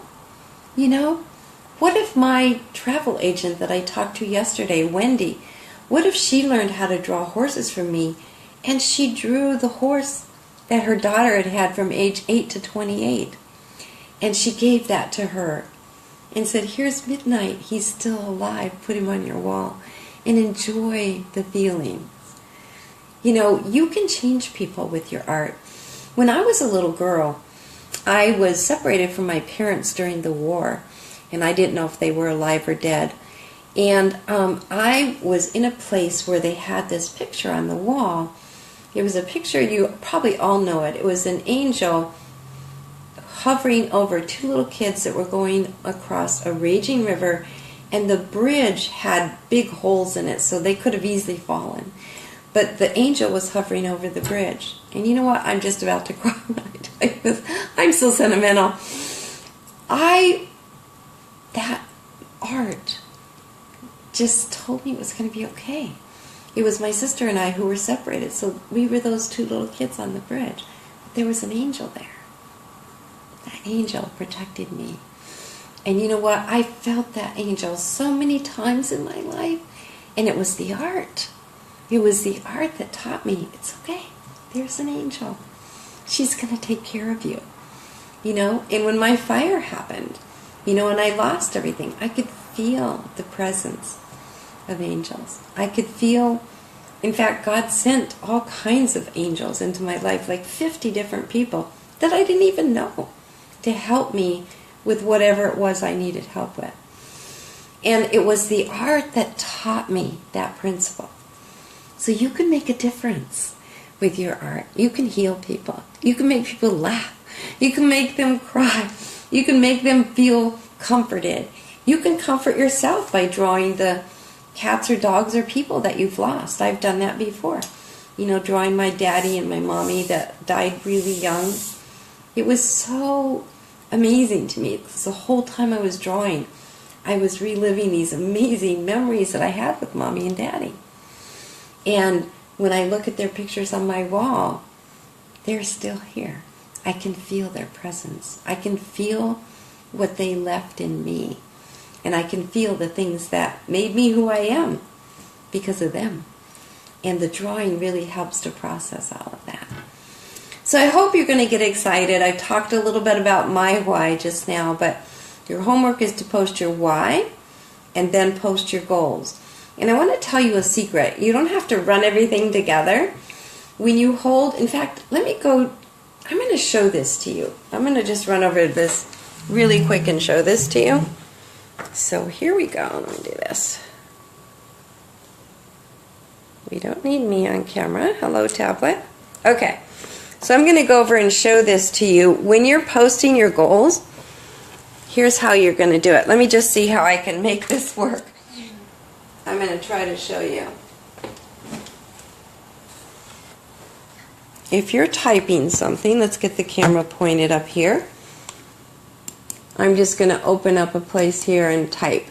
You know? What if my travel agent that I talked to yesterday, Wendy, what if she learned how to draw horses from me, and she drew the horse that her daughter had had from age 8 to 28, and she gave that to her and said, here's Midnight, he's still alive, put him on your wall, and enjoy the feelings. You know, you can change people with your art. When I was a little girl, I was separated from my parents during the war, and I didn't know if they were alive or dead. And I was in a place where they had this picture on the wall. It was a picture, you probably all know it. It was an angel hovering over two little kids that were going across a raging river, and the bridge had big holes in it, so they could have easily fallen. But the angel was hovering over the bridge. And you know what? I'm just about to cry when I tell you this. I'm so sentimental. That art just told me it was going to be okay. It was my sister and I who were separated, so we were those two little kids on the bridge. But there was an angel there. That angel protected me. And you know what? I felt that angel so many times in my life, and it was the art. It was the art that taught me, it's okay. There's an angel. She's going to take care of you. You know, and when my fire happened, you know, and I lost everything, I could feel the presence of angels. I could feel, in fact, God sent all kinds of angels into my life, like 50 different people that I didn't even know, to help me with whatever it was I needed help with. And it was the art that taught me that principle. So you can make a difference with your art. You can heal people. You can make people laugh. You can make them cry. You can make them feel comforted. You can comfort yourself by drawing the cats or dogs or people that you've lost. I've done that before. You know, drawing my daddy and my mommy that died really young. It was so amazing to me because the whole time I was drawing, I was reliving these amazing memories that I had with mommy and daddy. And when I look at their pictures on my wall, they're still here. I can feel their presence. I can feel what they left in me. And I can feel the things that made me who I am because of them. And the drawing really helps to process all of that. So I hope you're going to get excited. I talked a little bit about my why just now, but your homework is to post your why and then post your goals. And I want to tell you a secret. You don't have to run everything together. When you hold, in fact, let me go, I'm going to show this to you. I'm going to just run over this really quick and show this to you. So here we go. Let me do this. We don't need me on camera. Hello, tablet. Okay. So I'm going to go over and show this to you. When you're posting your goals, here's how you're going to do it. Let me just see how I can make this work. I'm going to try to show you. If you're typing something, let's get the camera pointed up here. I'm just going to open up a place here and type.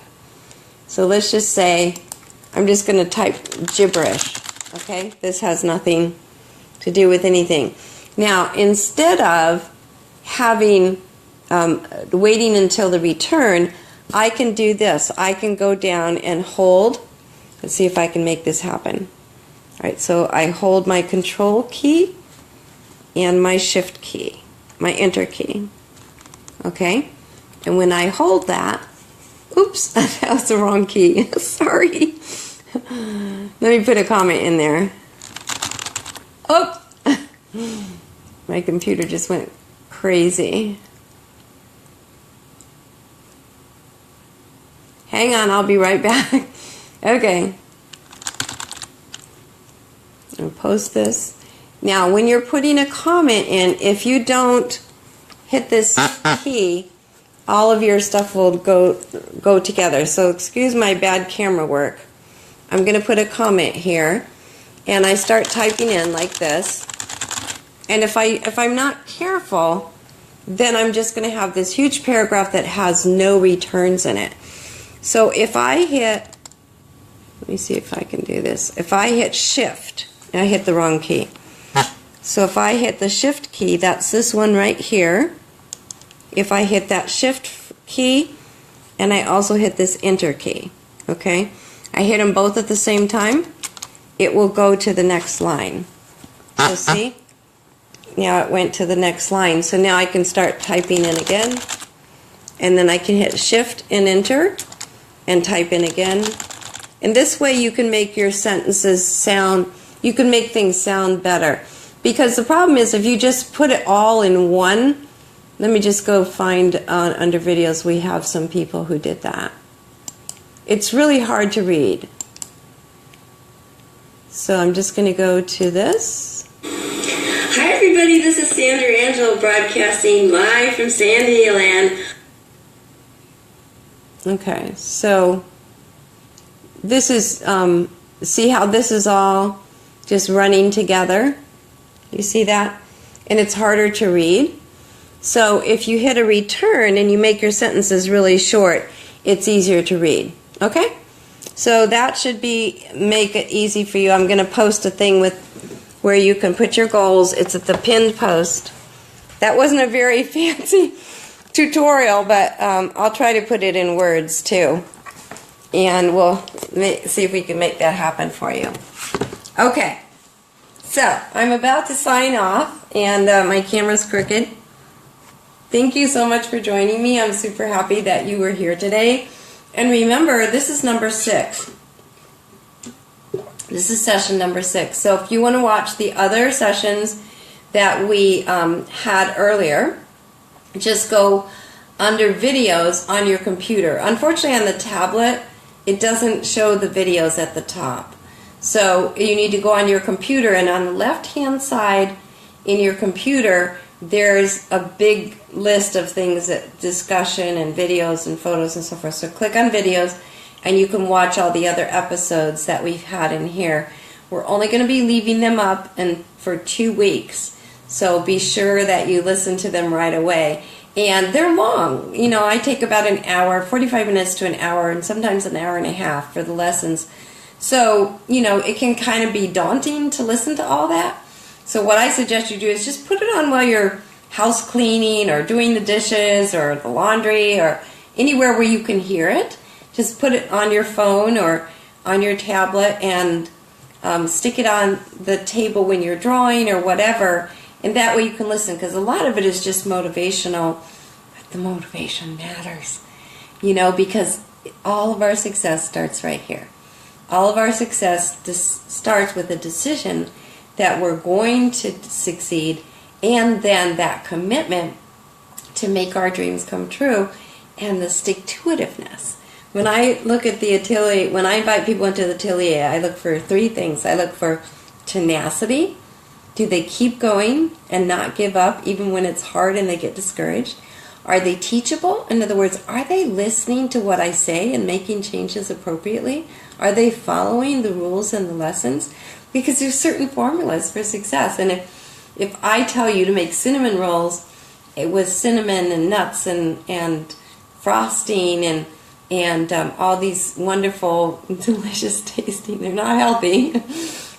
So let's just say I'm just going to type gibberish. Okay? This has nothing to do with anything. Now, instead of having waiting until the return, I can do this. I can go down and hold. Let's see if I can make this happen. All right, so I hold my control key and my shift key, my enter key. Okay? And when I hold that, oops, that was the wrong key. Sorry. Let me put a comment in there. Oh! My computer just went crazy. Hang on, I'll be right back. Okay. I'll post this. Now, when you're putting a comment in, if you don't hit this key, all of your stuff will go together. So excuse my bad camera work. I'm going to put a comment here, and I start typing in like this. And if I'm not careful, then I'm just going to have this huge paragraph that has no returns in it. So if I hit, let me see if I can do this. If I hit shift, I hit the wrong key. So if I hit the shift key, that's this one right here. If I hit that shift key, and I also hit this enter key, okay? I hit them both at the same time, it will go to the next line. So see? Now it went to the next line. So now I can start typing in again, and then I can hit shift and enter and type in again. And this way you can make your sentences sound, you can make things sound better. Because the problem is if you just put it all in one, let me just go find under videos, we have some people who did that. It's really hard to read. So I'm just going to go to this. Hi everybody, this is Sandra Angelo broadcasting live from San Diego. Okay, so this is, see how this is all just running together? You see that? And it's harder to read. So if you hit a return and you make your sentences really short, it's easier to read. Okay? So that should make it easy for you. I'm going to post a thing with where you can put your goals. It's at the pinned post. That wasn't a very fancy tutorial, but I'll try to put it in words too. And we'll see if we can make that happen for you. Okay. So I'm about to sign off, and my camera's crooked. Thank you so much for joining me. I'm super happy that you were here today. And remember, this is number 6. This is session number 6. So if you want to watch the other sessions that we had earlier, just go under videos on your computer. Unfortunately, on the tablet, it doesn't show the videos at the top. So you need to go on your computer, and on the left-hand side in your computer, there's a big list of things, that discussion and videos and photos and so forth. So click on videos, and you can watch all the other episodes that we've had in here. We're only going to be leaving them up for 2 weeks. So be sure that you listen to them right away. And they're long. You know, I take about an hour, 45 minutes to an hour, and sometimes an hour and a half for the lessons. So, you know, it can kind of be daunting to listen to all that. So what I suggest you do is just put it on while you're house cleaning or doing the dishes or the laundry or anywhere where you can hear it. Just put it on your phone or on your tablet and stick it on the table when you're drawing or whatever. And that way you can listen, because a lot of it is just motivational. But the motivation matters, you know, because all of our success starts right here. All of our success starts with a decision that we're going to succeed, and then that commitment to make our dreams come true, and the stick-to-itiveness. When I look at the atelier, when I invite people into the atelier, I look for 3 things. I look for tenacity. Do they keep going and not give up even when it's hard and they get discouraged? Are they teachable? In other words, are they listening to what I say and making changes appropriately? Are they following the rules and the lessons? Because there's certain formulas for success. And if I tell you to make cinnamon rolls with cinnamon and nuts and frosting and all these wonderful, delicious tasting, they're not healthy,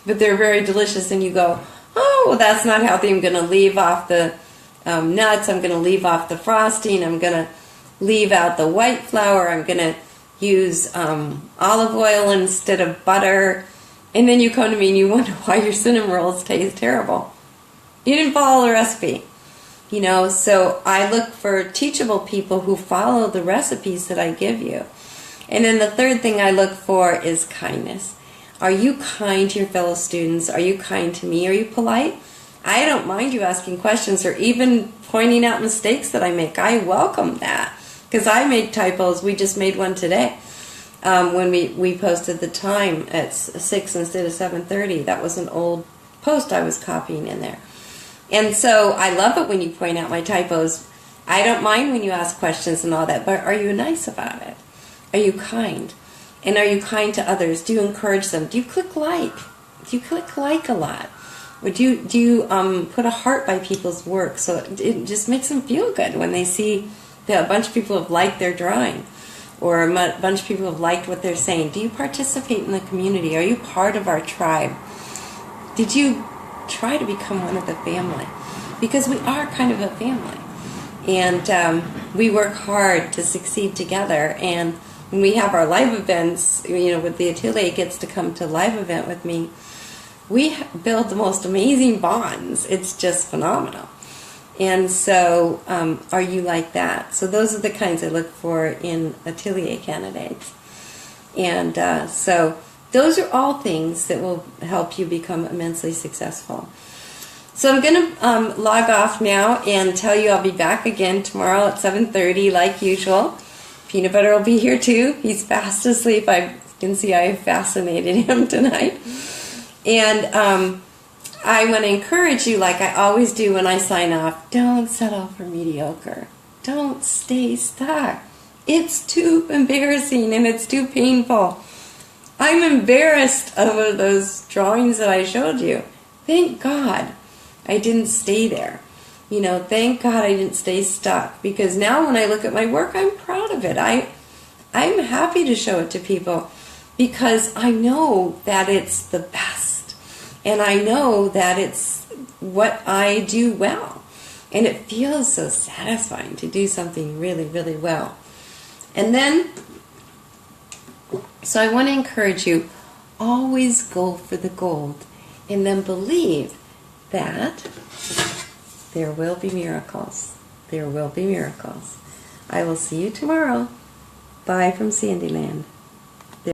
but they're very delicious, and you go, oh, well, that's not healthy. I'm going to leave off the nuts. I'm going to leave off the frosting. I'm going to leave out the white flour. I'm going to use olive oil instead of butter. And then you come to me and you wonder why your cinnamon rolls taste terrible. You didn't follow the recipe. You know, so I look for teachable people who follow the recipes that I give you. And then the third thing I look for is kindness. Are you kind to your fellow students? Are you kind to me? Are you polite? I don't mind you asking questions or even pointing out mistakes that I make. I welcome that, because I make typos. We just made one today when we posted the time at 6 instead of 7:30. That was an old post I was copying in there. And so I love it when you point out my typos. I don't mind when you ask questions and all that, but are you nice about it? Are you kind? And are you kind to others? Do you encourage them? Do you click like? Do you click like a lot? Or do you put a heart by people's work so it just makes them feel good when they see that a bunch of people have liked their drawing or a bunch of people have liked what they're saying? Do you participate in the community? Are you part of our tribe? Did you try to become one of the family? Because we are kind of a family. And we work hard to succeed together. And when we have our live events, you know, with the atelier gets to come to a live event with me, we build the most amazing bonds. It's just phenomenal. And so are you like that? So those are the kinds I look for in atelier candidates. And so those are all things that will help you become immensely successful. So I'm going to log off now and tell you I'll be back again tomorrow at 7:30 like usual. Peanut Butter will be here too. He's fast asleep. I can see I have fascinated him tonight. And I want to encourage you, like I always do when I sign off, don't settle for mediocre. Don't stay stuck. It's too embarrassing and it's too painful. I'm embarrassed over those drawings that I showed you. Thank God I didn't stay there. You know, thank God I didn't stay stuck, because now when I look at my work, I'm proud of it. I'm happy to show it to people because I know that it's the best. And I know that it's what I do well. And it feels so satisfying to do something really, really well. And then, so I want to encourage you, always go for the gold. And then believe that there will be miracles. There will be miracles. I will see you tomorrow. Bye from Sandyland.